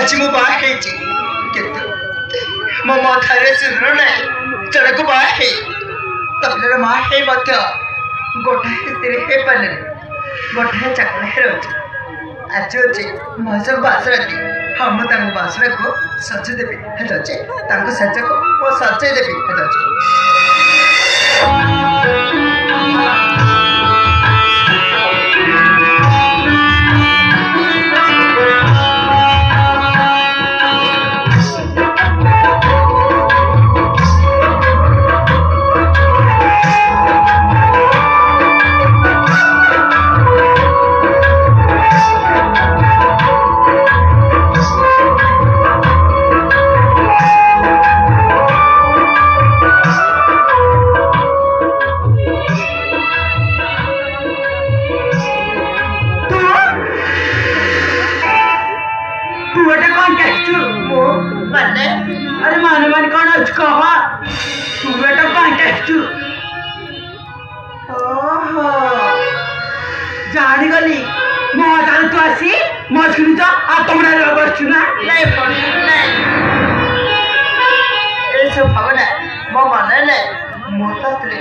आज मु बाहे किंतु मो मथारे सिंदूर नहीं जड़क बाहे तबलर माँ है मध्य गोटाए स्त्री हे पारे गोटाए चाकरा हे रही आज अच्छे मौसम बासराती हाँ मुझे बासरा को सजे देवी अच्छे सज को मो सजे देवी अच्छे जानिगली मो जान तू आसी मछली तो आ तमरा रे बसछु ना नहीं ए सब भावना मो मन नहीं मोतातले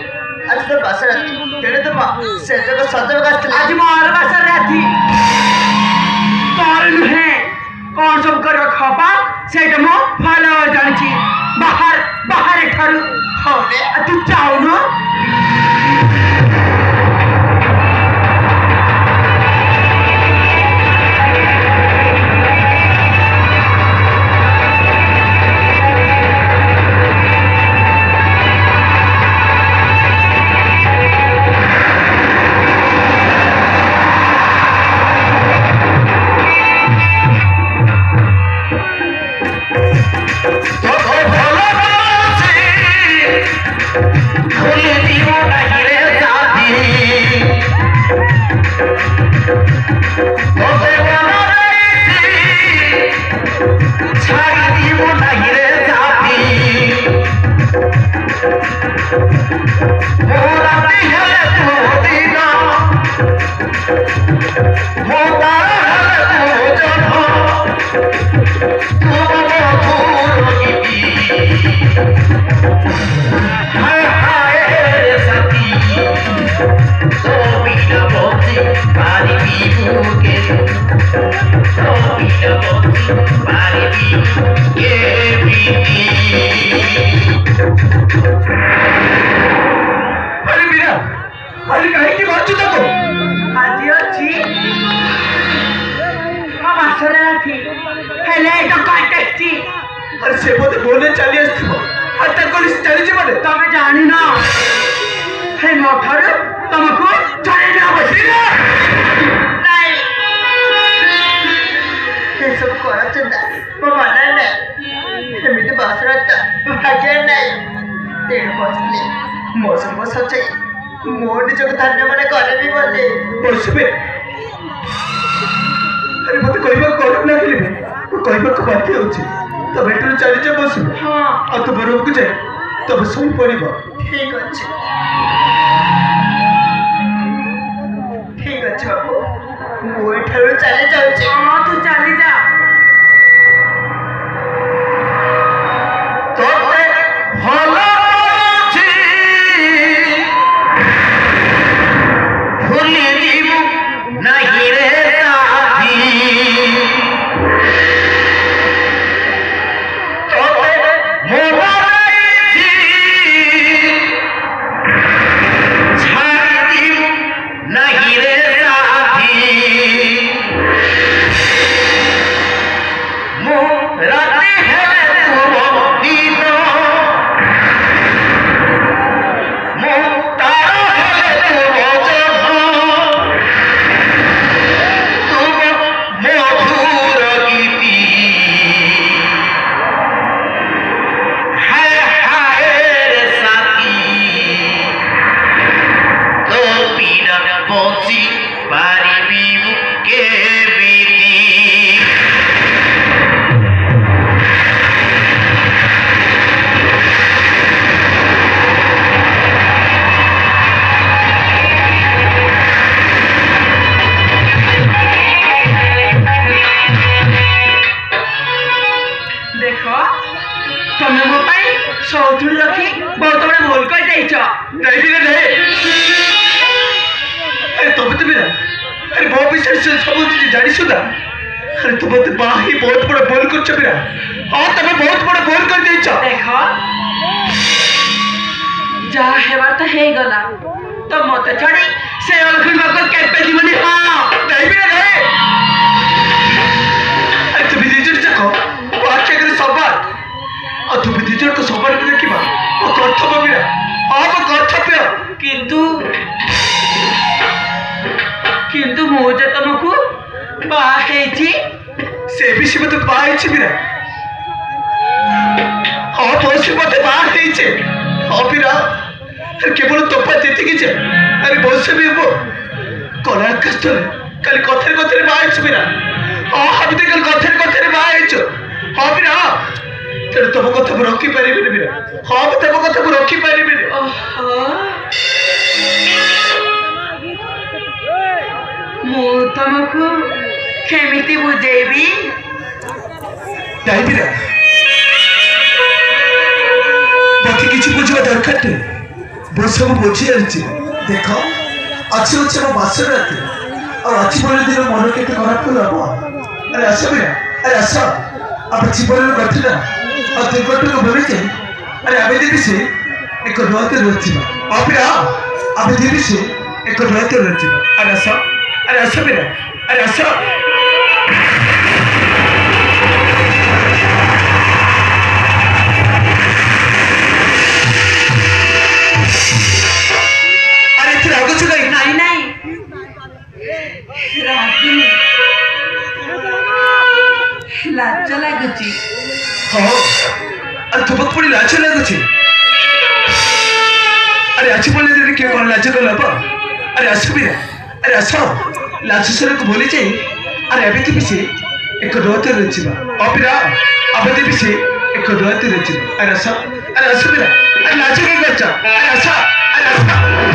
आज तो बासराती तेरे तो मां से जगह सजव गास्तले आज मोर बासर राती तोर नुहे कौन सब कर खपा सेट मो फलो जानची बाहर बाहर एठारु होने तू चाउ न से बोले बोले चली आसथिबो हत्या कलिस चली जिबो तमे जानि ना हे मोठर तुमको जाने ना बसिना नहीं ये सब करा चंदा वो माना नहीं एमिति बासराता भाग्य नहीं तेरे बसले मौसम को सच्चाई मोर निजको धन्य माने करे भी बोले बसबे अरे मते कहबा कोन ना गेले कहबा को बाकी होची तब एटू चली जा बस हां आ तो बरोब को जाए तब सोई पड़िबो ठीक अछि बाबू मु एठारो चली जाउची हां तू चली जा तो भलो छी भूली दीबू नहीं रे नहीं भी नहीं अरे तुम तो मेरा अरे बहुत विषय से सब चीज जानी सुधा अरे तुम तो बाही बहुत बड़ा बोल कर चमेरा हाँ तुम्हें बहुत बड़ा बोल कर दे चा देखो जहाँ हेबार तो है गला तो मत छड़ी से अलखन बाकर कैपे जीवनी हाँ नहीं भी नहीं अरे तुम दीजन देखो बाकी अगर सबार और तुम दीजन को सबार के देखिबा वो कर्तव्य मेरा हाँ वो कर्तव्य किंतु किंतु मुझे तुमको बाहे जी से भी मत बाहे मेरा हाँ बहुत मत बाहे हाँ फिरा केवल तोफा जीती कि अरे बहुत से भी वो कला कष्ट कल कथर कथर बाहे मेरा हाँ हम तो कल कथर कथर बाहे हाँ फिरा तेरे तुम कथा को रखी पारे मेरा हाँ मैं तुम कथा को रखी पारे मु तुमको केमिति बुझेबी नहीं मेरा बाकी किसी बुझवा दरकार नहीं वो सब बुझी जानी देखो अच्छे अच्छे मो बासर रात और अच्छी बोले दिन मन के खराब कर अरे आस मेरा अरे आस आप जीवन में घटना और दुर्घटना को बोले अरे आम देवी से एक नुआते रहा और फिर आम देवी से एक नुआते रहा अरे आस मेरा अरे आस नहीं नहीं रागिनी लाज लागुची हाँ अरे तुमको पुणी लाज लगुच अरे अच्छी बोले दिन के कौन लाज गल अरे असुविधा अरे आस लाज सर को बोली जाए अरे अभी तो पीछे एक दोते रचिबा और फिर अब तो पीछे एक दोते रचिबा अरे असुविधा अरे लाज के गच्चा अरे आस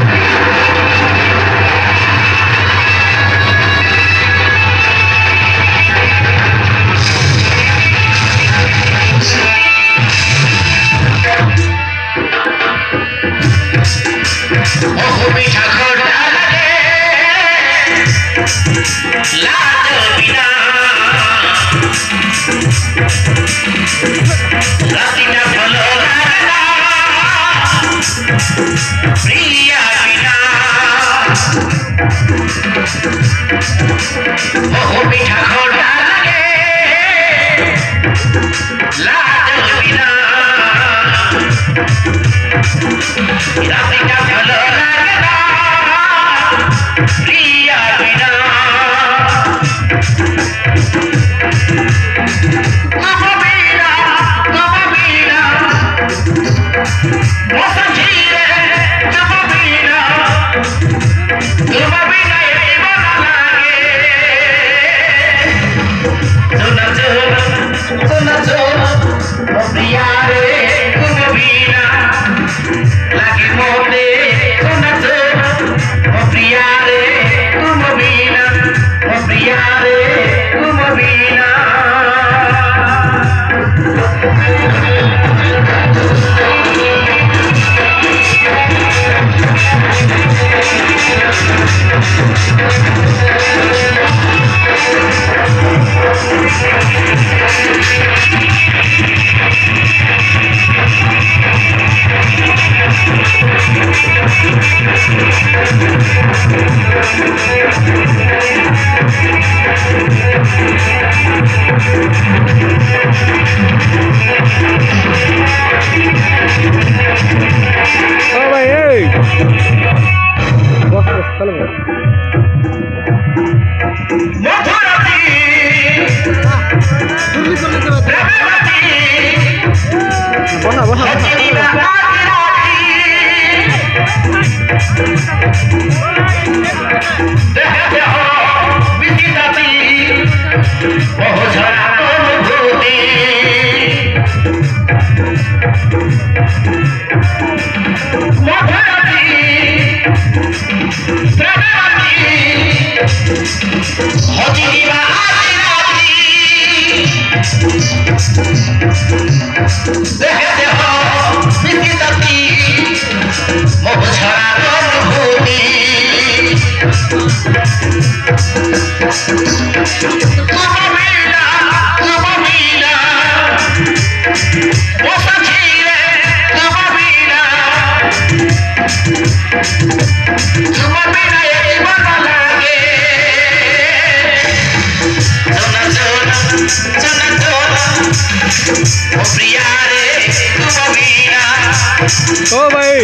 ओ भाई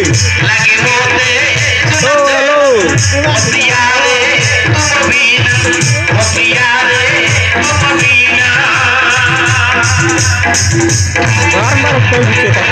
लगे मोते ओ हेलो प्रिया रे प्रिया रे बार बार कोई पीछे था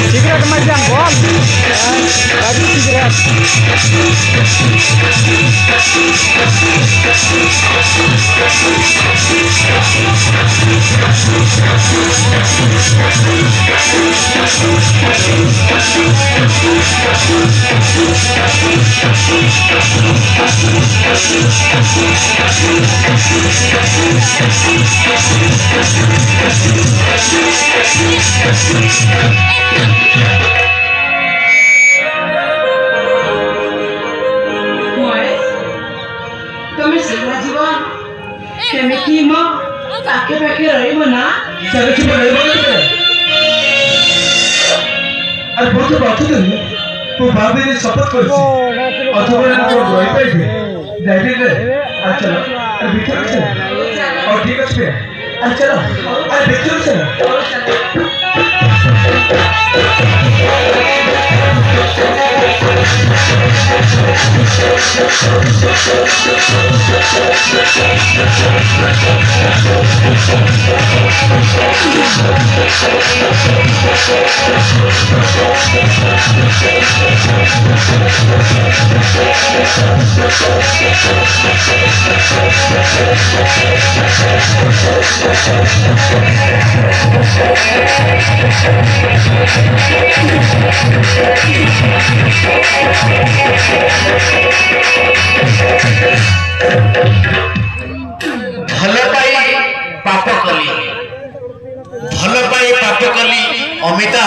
Cigarette macam bom. Lagi cigarette. Kami semua jiwa, kami kima, pakai raya mana? Saya cuma raya mana tu? Ada बहुत बात है नहीं, तो बाप ने शपथ कर दी, अथवा ने तो रोई पाई भी, नहीं ले, अच्छा लो, अरे बिल्कुल अच्छा, और ठीक है, अच्छा लो, अरे बिल्कुल अच्छा भल पाप कली अमिता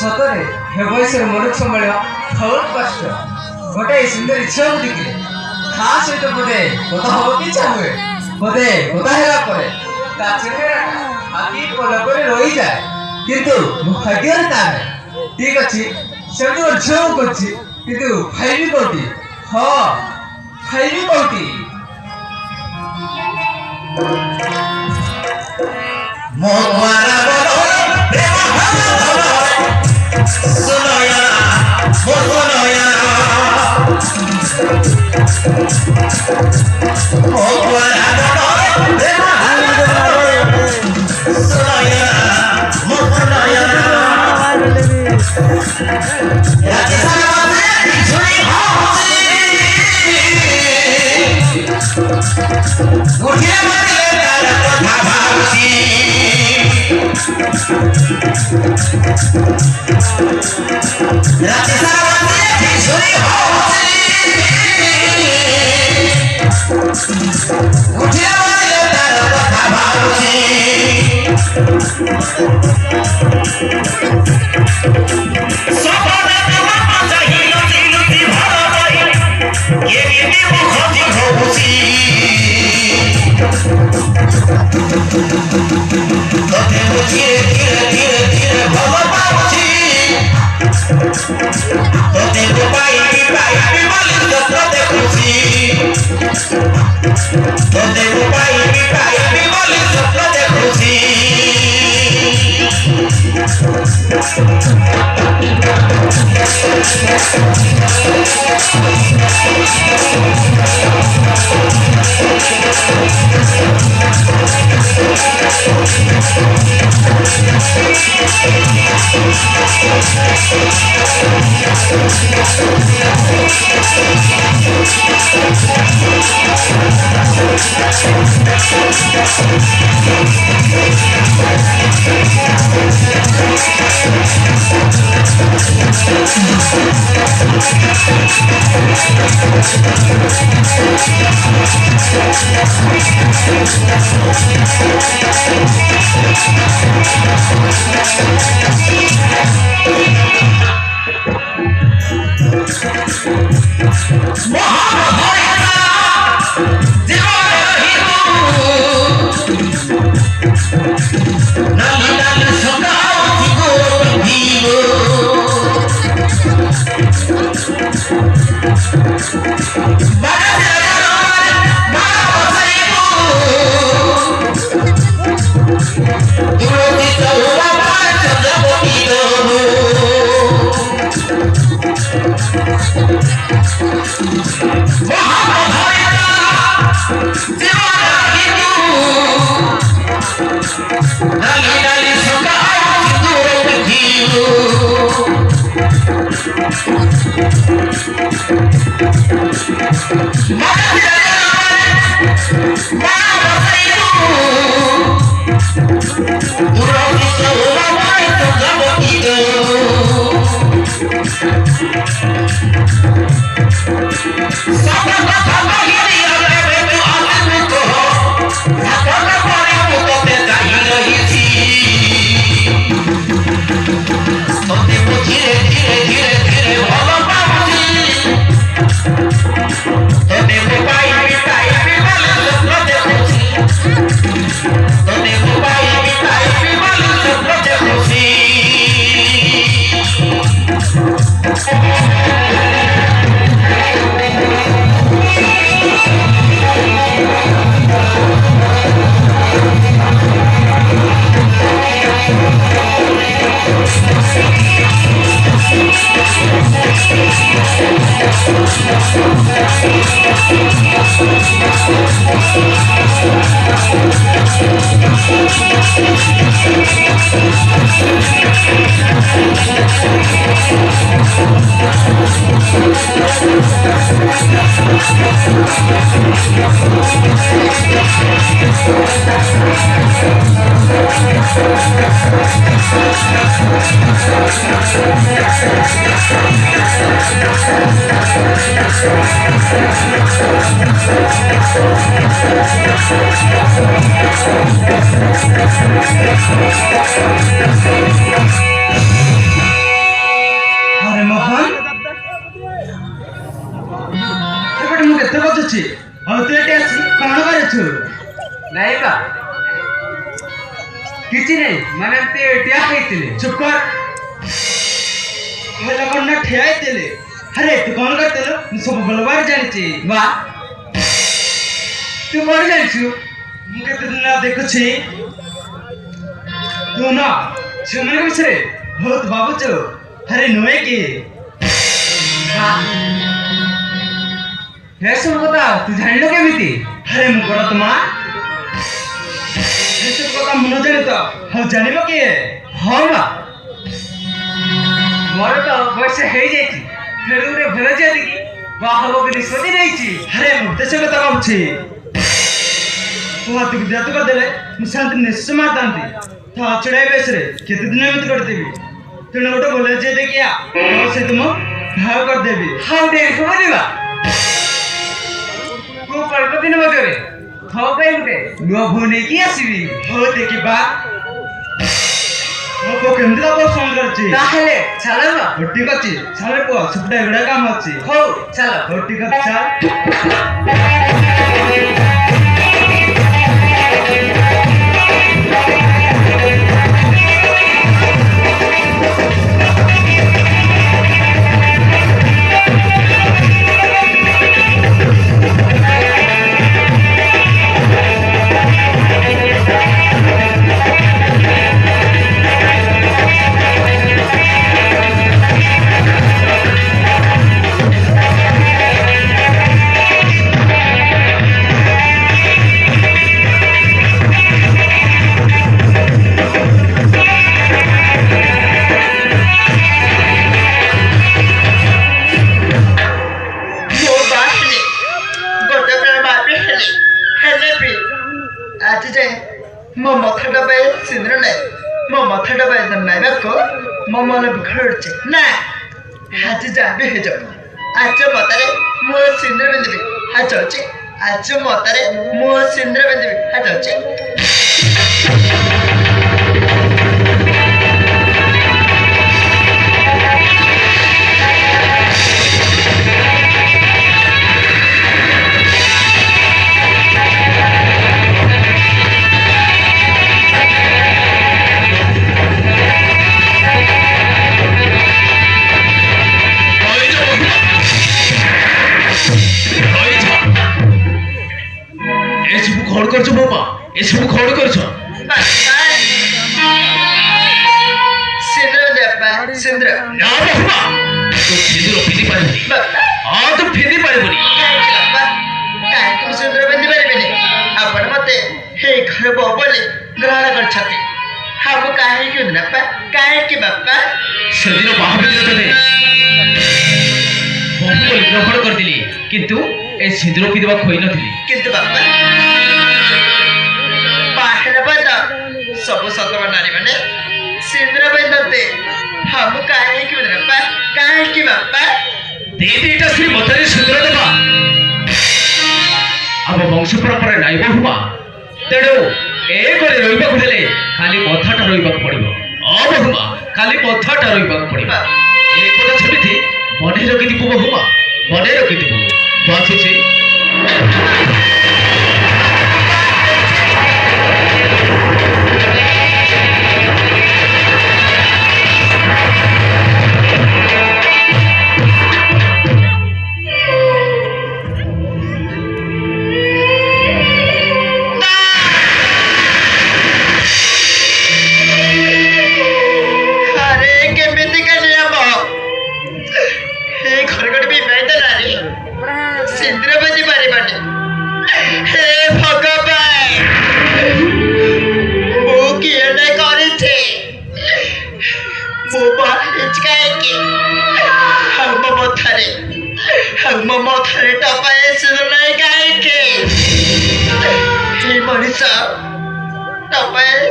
ସତରେ ହେ ବୟସରେ ମନୁଷ୍ୟ ସମ୍ଭାଳିବା ବହୁତ କଷ୍ଟ। ଗୋଟେ ସୁନ୍ଦରୀ ଝିଅକୁ ଦେଖିଲେ ତା ସହିତ ବୋଧେ କଥା ହବାକୁ ଇଚ୍ଛା ହୁଏ। ବୋଧେ କଥା ହେଲା ପରେ ତା ଚେହେରାଟା ଆଖି ପଲକରେ ରହିଯାଏ, କିନ୍ତୁ ମୋ ଭାଗ୍ୟରେ ତା ନାହିଁ। ଠିକ ଅଛି, ସେମିତି ଗୋଟେ ଝିଅକୁ କରୁଛି, କିନ୍ତୁ ଭାଇବି କୋଉଠି? ହଁ, ଭାଇବି କୋଉଠି? ମୋ ଦ୍ୱାରା सुनोया सुनोया ओ वाला सुनोया सुनोया रात सारा मेरी छुई होती उठे मरले तार कथा भावती रात सारा मेरी छुई होती उठे मरले तार कथा भावती अरे मोहन एपटे मु केते बजुछि और तू एटे आसी कोन करछु नहीं बा किछि नहीं माने ते टिया खाइतिले चुप कर कहला कोन ना ठेआई देले अरे तू कोन करतेलो मु सब बलबार जानिछि बा तू कोन जानछु मु केते दिन ना देखुछि तू ना छमने के बिसरे बहुत बाबूचो अरे नुए की हे सब बता तू जानलो केमिति अरे मु करत मा ए सब কথা মনে জানি তো হাউ জানিব কি हां बा मोर तो बयस हे जाइछि फेर रे भेल जाति की बा हबो के सोची रहिछि अरे मु देश কথা ভাবছি तू हाथ के देत कर देले मु शांति निश्चय मारतांती था चढ़ाई बेसरे केते दिन में कर देबी तेने गोटे बोले जे देखिया और से तुम भाव कर देबी हाउ दे समझिबा को कल्प दिन बजरे हाउ पे उठे नो भूने की आसीबी हो देखिबा मो को केंद्र को फोन करछि ताहले चलो ना ठीक अछि साले को सुपडा एगडा काम अछि हो चलो हो ठीक अछि मो मथाटा पे सिंद्र नै मो मथाटा पे त नै बाको मो मन बिखरछ ना आज जाबे हे जो आज मतारे मो सिंद्र बेंदबे आज छ आज मतारे मो सिंद्र बेंदबे आज छ खड़ करछ बाबा ए सब खड़ करछ सिंद्र देपा सिंद्र ना बाबा तो सिंद्र फिदी पाइबनी हां तो फिदी पाइबनी काहे तुम सिंद्र बेंदी पारिबेनी आपण मते हे घर बोबले ग्रहण करछती हम काहे कि नपा काहे कि बापा सेदिन महाबली जतने बहुबली ग्रहण कर दिली किंतु ए सिंद्र फिदबा खोइ नथिली किंतु बापा सब सतवा नारी माने सिंद्र बेंदते हम काहे कि बापा काहे कि बापा देवीटा श्री मतरी सिंद्र देबा अब वंश परंपरा नाइ बहुमा तेडो ए करे रोइबा हेले खाली मथाटा रोइबा पड़िबो बहुमा खाली मथाटा रोइबा पड़िबा ए कोटा छबिथि मने रखिति बहुमा मने रखिति बाछुछि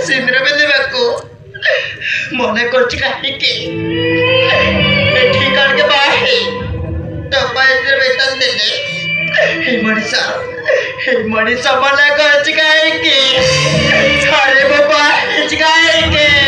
सिंद्र बेंदे মনে করছি কাহিকে ঠিক আনকে বাহে তো বাইরে বেতন দেলে हे मनीषा मना करছি কাহিকে আরে বাবা কাহিকে